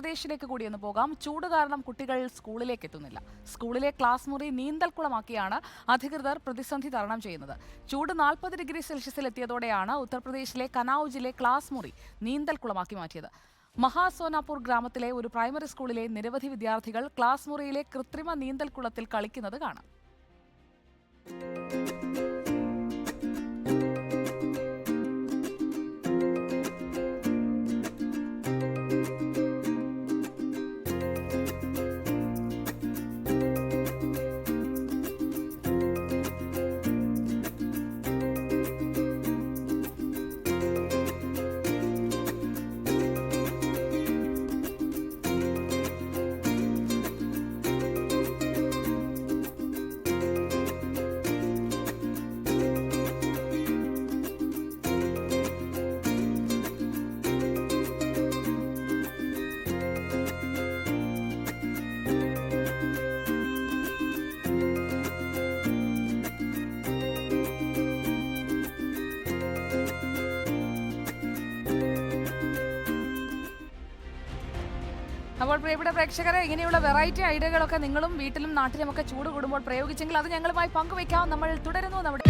ഉത്തർപ്രദേശിലേക്ക് കൂടി ഒന്ന് പോകാം. ചൂട് കാരണം കുട്ടികൾ സ്കൂളിലേക്ക് എത്തുന്നില്ല. സ്കൂളിലെ ക്ലാസ് മുറി നീന്തൽക്കുളമാക്കിയാണ് അധികൃതർ പ്രതിസന്ധി തരണം ചെയ്യുന്നത്. ചൂട് 40 ഡിഗ്രി സെൽഷ്യസിൽ എത്തിയതോടെയാണ് ഉത്തർപ്രദേശിലെ കനൌജിലെ ക്ലാസ് മുറി നീന്തൽക്കുളമാക്കി മാറ്റിയത്. മഹാസോനാപൂർ ഗ്രാമത്തിലെ ഒരു പ്രൈമറി സ്കൂളിലെ നിരവധി വിദ്യാർത്ഥികൾ ക്ലാസ് മുറിയിലെ കൃത്രിമ നീന്തൽക്കുളത്തിൽ കളിക്കുന്നത് കാണാം. അപ്പോൾ പ്രിയപ്പെട്ട പ്രേക്ഷകരെ, ഇങ്ങനെയുള്ള വെറൈറ്റി ഐഡിയകളൊക്കെ നിങ്ങളും വീട്ടിലും നാട്ടിലുമൊക്കെ ചൂട് കൂടുമ്പോൾ പ്രയോഗിച്ചെങ്കിൽ അത് ഞങ്ങളുമായി പങ്കുവയ്ക്കാം. നമ്മൾ തുടരുന്നു നമ്മുടെ